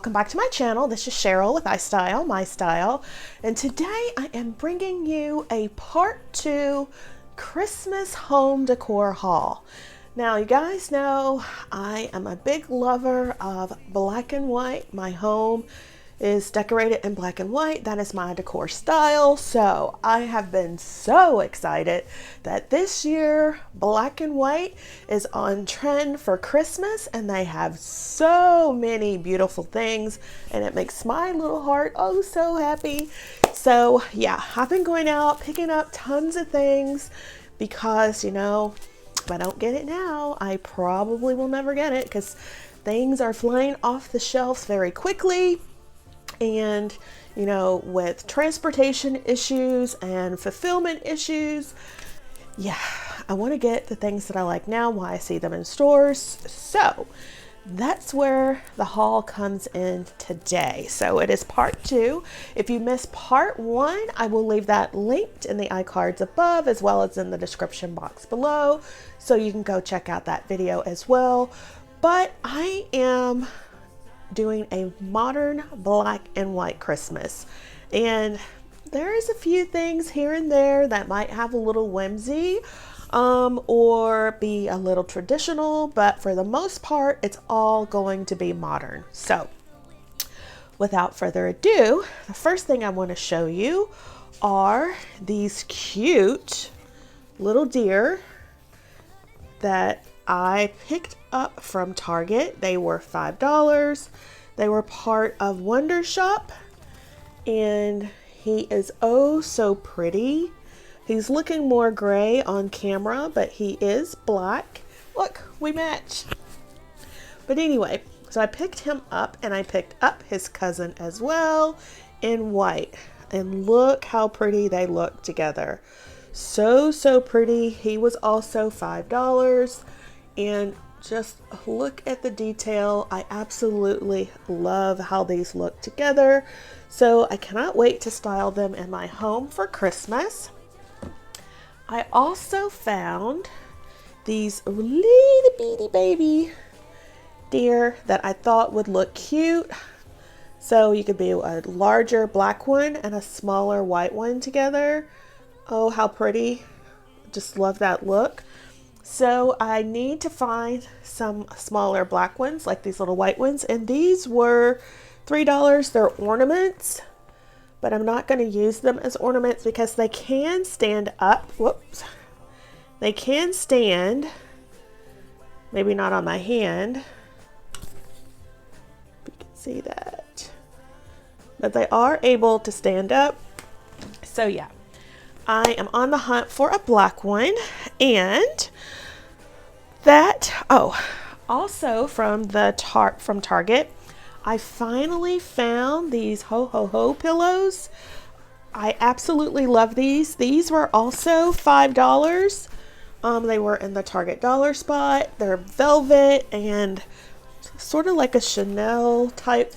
welcome back to my channel. This is Cheryl with iStylEmystyle, and today I am bringing you a part 2 Christmas home decor haul. Now you guys know I am a big lover of black and white. My home is decorated in black and white. That is my decor style. So I have been so excited that this year black and white is on trend for Christmas, and they have so many beautiful things, and it makes my little heart oh so happy. So yeah, I've been going out picking up tons of things because, you know, if I don't get it now, I probably will never get it because things are flying off the shelves very quickly. And, you know, with transportation issues and fulfillment issues, yeah, I want to get the things that I like now while I see them in stores. So that's where the haul comes in today. So it is part 2. If you missed part 1, I will leave that linked in the iCards above as well as in the description box below. So you can go check out that video as well. But I am doing a modern black and white Christmas, and there's a few things here and there that might have a little whimsy or be a little traditional, but for the most part it's all going to be modern. So without further ado, the first thing I want to show you are these cute little deer that I picked up from Target. They were $5. They were part of Wonder Shop, and he is oh so pretty. He's looking more gray on camera, but he is black. Look, we match. But anyway, so I picked him up, and I picked up his cousin as well in white, and look how pretty they look together. So pretty. He was also $5. And just look at the detail. I absolutely love how these look together. So I cannot wait to style them in my home for Christmas. I also found these little bitty baby deer that I thought would look cute. So you could be a larger black one and a smaller white one together. Oh, how pretty. Just love that look. So I need to find some smaller black ones like these little white ones, and these were $3. They're ornaments, but I'm not going to use them as ornaments because they can stand up. Whoops. They can stand, maybe not on my hand. You can see that, but they are able to stand up. So yeah, I am on the hunt for a black one. And that, also from Target, I finally found these ho pillows. I absolutely love these. These were also $5. They were in the Target dollar spot. They're velvet and sort of like a Chanel type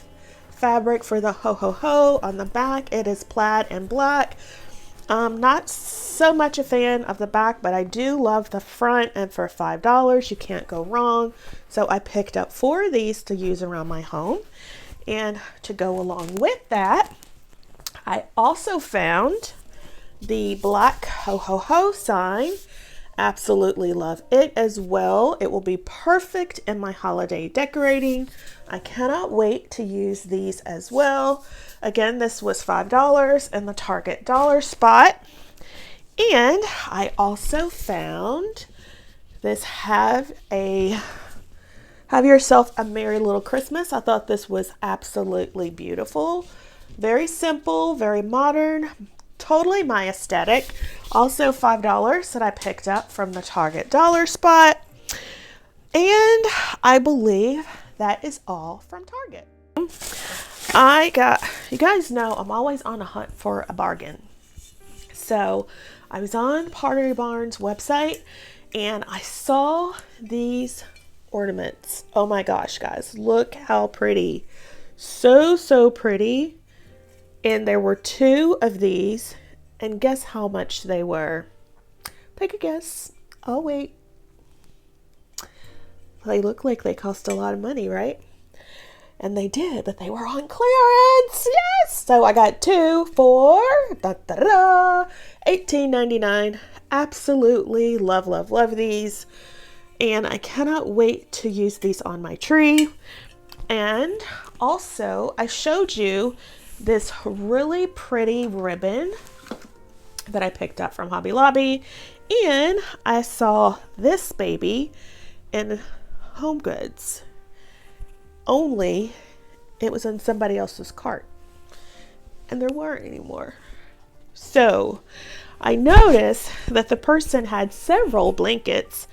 fabric for the ho. On the back it is plaid and black. Not so much a fan of the back, but I do love the front, and for $5 you can't go wrong. So I picked up 4 of these to use around my home. And to go along with that, I also found the black ho sign. Absolutely love it as well. It will be perfect in my holiday decorating. I cannot wait to use these as well. Again, this was $5 in the Target dollar spot. And I also found this have yourself a merry little Christmas. I thought this was absolutely beautiful. Very simple, very modern, totally my aesthetic. Also $5 that I picked up from the Target dollar spot. And I believe that is all from Target. You guys know I'm always on a hunt for a bargain. So I was on Potterybarn's website and I saw these ornaments. Oh my gosh, guys, look how pretty. So pretty. And there were 2 of these, and guess how much they were? Take a guess. Oh wait. They look like they cost a lot of money, right? And they did, but they were on clearance. Yes. So I got 2 for $18.99. Absolutely love, love, love these. And I cannot wait to use these on my tree. And also, I showed you this really pretty ribbon that I picked up from Hobby Lobby. And I saw this baby in HomeGoods. Only it was in somebody else's cart. And there weren't anymore. So I noticed that the person had several blankets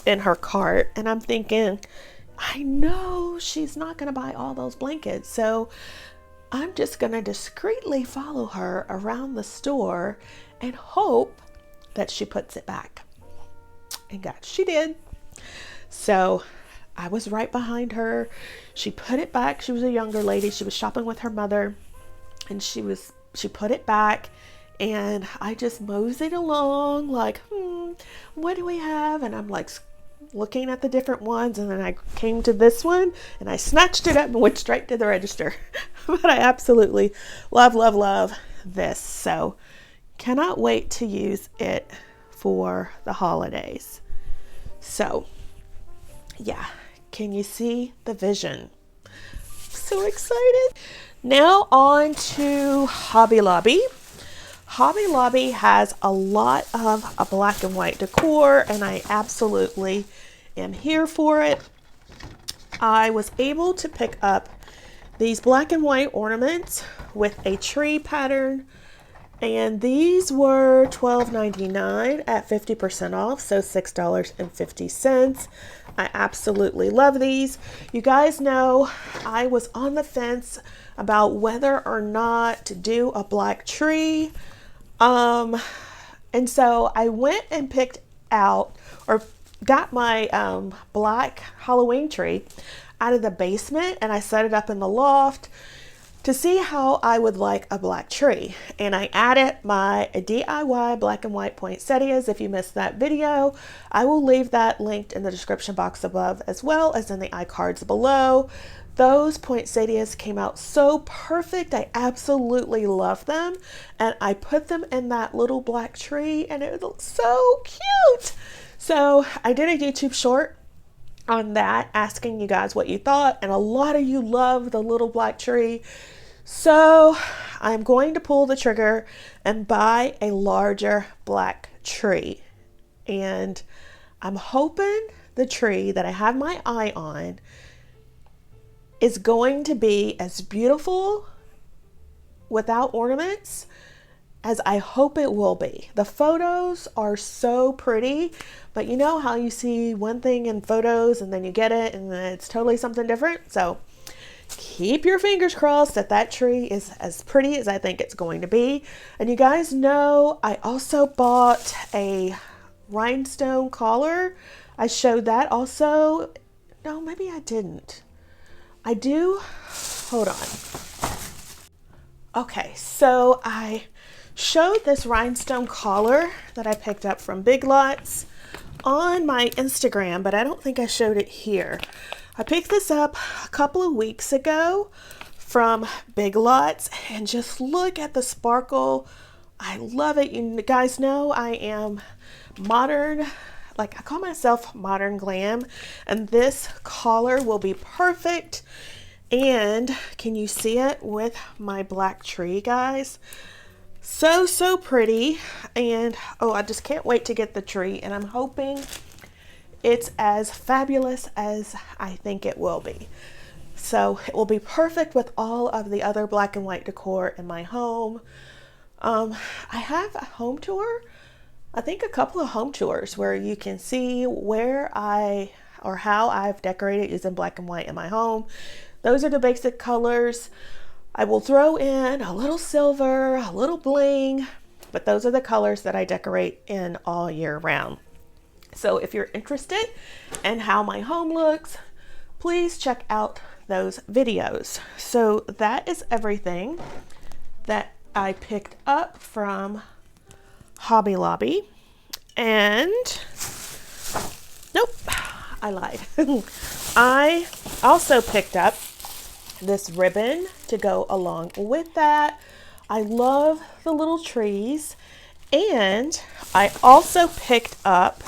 in her cart. And I'm thinking, I know she's not going to buy all those blankets. So I'm just going to discreetly follow her around the store and hope that she puts it back. And God, she did. So I was right behind her. She put it back. She was a younger lady. She was shopping with her mother, and she put it back. And I just moseyed along like, what do we have? And I'm like looking at the different ones, and then I came to this one and I snatched it up and went straight to the register. But I absolutely love, love, love this. So cannot wait to use it for the holidays. So yeah, can you see the vision? So excited. Now on to Hobby Lobby. Hobby Lobby has a lot of a black and white decor, and I absolutely am here for it. I was able to pick up these black and white ornaments with a tree pattern, and these were $12.99 at 50% off, so $6.50. I absolutely love these. You guys know I was on the fence about whether or not to do a black tree. And so I went and picked out or got my black Halloween tree out of the basement, and I set it up in the loft to see how I would like a black tree. And I added my DIY black and white poinsettias. If you missed that video, I will leave that linked in the description box above, as well as in the iCards below. Those poinsettias came out so perfect. I absolutely love them. And I put them in that little black tree, and it looks so cute. So I did a YouTube short on that, asking you guys what you thought, and a lot of you love the little black tree. So I'm going to pull the trigger and buy a larger black tree. And I'm hoping the tree that I have my eye on is going to be as beautiful without ornaments as I hope it will be. The photos are so pretty, but you know how you see one thing in photos and then you get it and then it's totally something different. So keep your fingers crossed that that tree is as pretty as I think it's going to be. And you guys know I also bought a rhinestone collar. I showed that also. No, maybe I didn't. I do. Hold on. Okay, so I showed this rhinestone collar that I picked up from Big Lots on my Instagram, but I don't think I showed it here. I picked this up a couple of weeks ago from Big Lots, and just look at the sparkle. I love it. You guys know I am modern, like I call myself modern glam, and this collar will be perfect. And can you see it with my black tree, guys? So pretty. And oh, I just can't wait to get the tree, and I'm hoping it's as fabulous as I think it will be. So it will be perfect with all of the other black and white decor in my home. I have a home tour, I think a couple of home tours where you can see where or how I've decorated using black and white in my home. Those are the basic colors. I will throw in a little silver, a little bling, but those are the colors that I decorate in all year round. So if you're interested in how my home looks, please check out those videos. So that is everything that I picked up from Hobby Lobby. And nope, I lied. I also picked up this ribbon to go along with that. I love the little trees. And I also picked up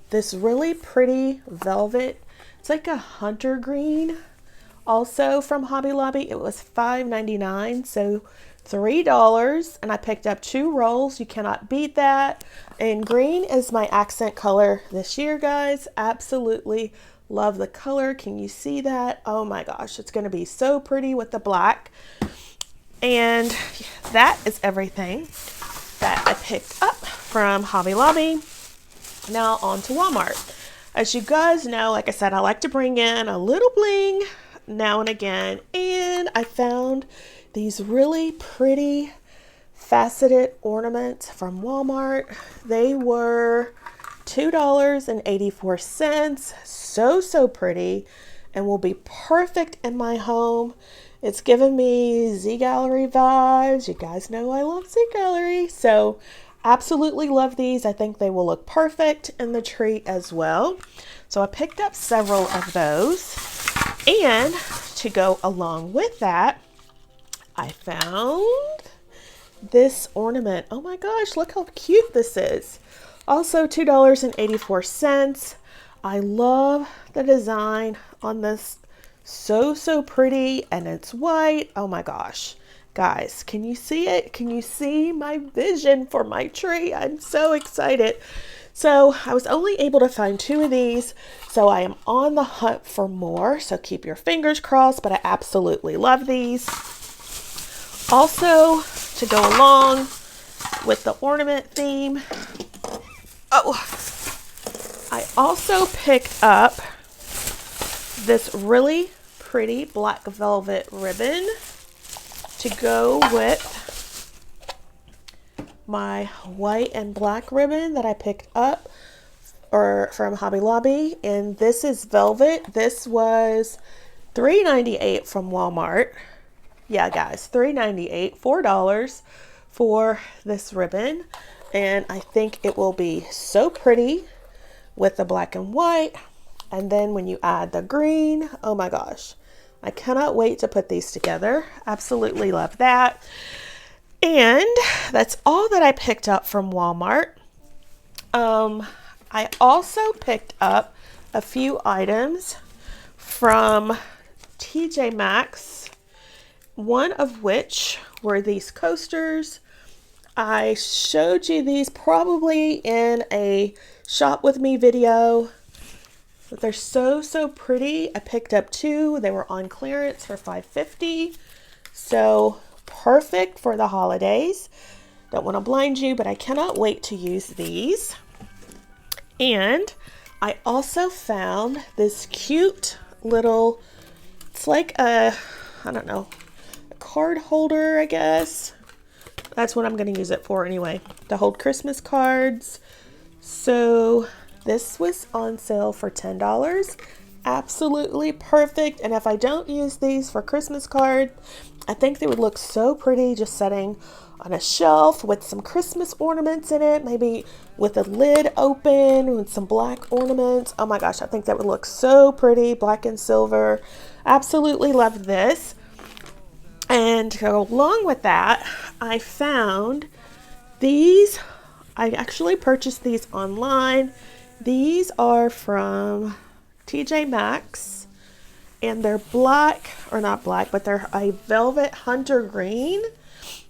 this really pretty velvet. It's like a hunter green, also from Hobby Lobby. It was $5.99, so $3. And I picked up 2 rolls. You cannot beat that. And green is my accent color this year, guys. Absolutely love the color. Can you see that? Oh my gosh, it's going to be so pretty with the black. And that is everything that I picked up from Hobby Lobby. Now on to Walmart. As you guys know, like I said, I like to bring in a little bling now and again. And I found these really pretty faceted ornaments from Walmart. They were $2.84. So pretty, and will be perfect in my home. It's giving me Z Gallery vibes. You guys know I love Z Gallery, so absolutely love these. I think they will look perfect in the tree as well. So I picked up several of those, and to go along with that, I found this ornament. Oh my gosh, look how cute this is. Also $2.84. I love the design on this. So pretty, and it's white. Oh my gosh, guys, can you see it? Can you see my vision for my tree? I'm so excited. So I was only able to find 2 of these, so I am on the hunt for more, so keep your fingers crossed, but I absolutely love these. Also, to go along with the ornament theme, I also picked up this really pretty black velvet ribbon to go with my white and black ribbon that I picked up from Hobby Lobby. And this is velvet. This was $3.98 from Walmart. Yeah, guys, $3.98, $4 for this ribbon. And I think it will be so pretty with the black and white. And then when you add the green, oh my gosh, I cannot wait to put these together. Absolutely love that. And that's all that I picked up from Walmart. I also picked up a few items from Tjmaxx, one of which were these coasters. I showed you these probably in a shop with me video. But they're so pretty. I picked up 2. They were on clearance for $5.50. So perfect for the holidays. Don't want to blind you, but I cannot wait to use these. And I also found this cute little, it's like a, I don't know, a card holder, I guess. That's what I'm going to use it for anyway, to hold Christmas cards. So this was on sale for $10. Absolutely perfect. And if I don't use these for Christmas cards, I think they would look so pretty just setting on a shelf with some Christmas ornaments in it, maybe with a lid open with some black ornaments. Oh my gosh, I think that would look so pretty, black and silver. Absolutely love this. And to go along with that, I found these. I actually purchased these online. These are from Tjmaxx, and they're black, or not black, but they're a velvet hunter green.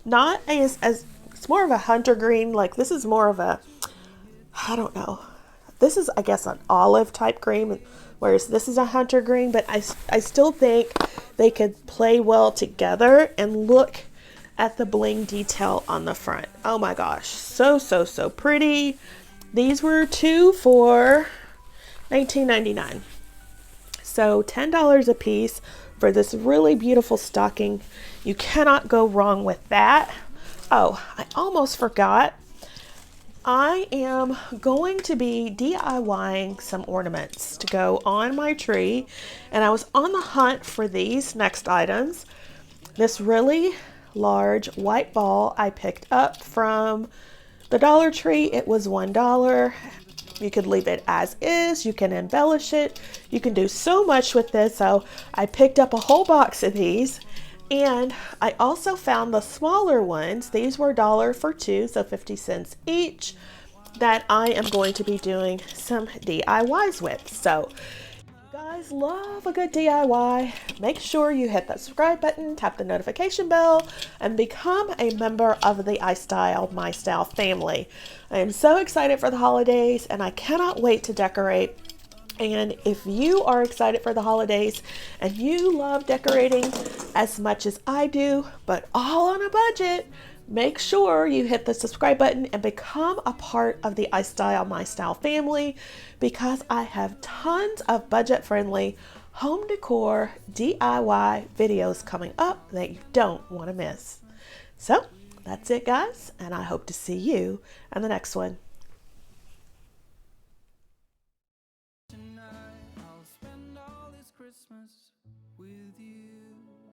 Not as it's more of a hunter green, like this is more of a, I don't know. This is, I guess, an olive type green, whereas this is a hunter green, but I still think they could play well together. And look at the bling detail on the front. Oh my gosh, so pretty. These were 2 for $19.99. So $10 a piece for this really beautiful stocking. You cannot go wrong with that. Oh, I almost forgot. I am going to be DIYing some ornaments to go on my tree, and I was on the hunt for these next items. This really large white ball I picked up from the Dollar Tree. It was $1. You could leave it as is. You can embellish it. You can do so much with this. So I picked up a whole box of these. And I also found the smaller ones. These were $1 for 2, so 50 cents each, that I am going to be doing some DIYs with. So you guys love a good DIY. Make sure you hit that subscribe button, tap the notification bell, and become a member of the iStylEmystyle family. I am so excited for the holidays, and I cannot wait to decorate. And if you are excited for the holidays and you love decorating as much as I do, but all on a budget, make sure you hit the subscribe button and become a part of the iStylEmystyle family, because I have tons of budget-friendly home decor DIY videos coming up that you don't want to miss. So that's it, guys, and I hope to see you in the next one.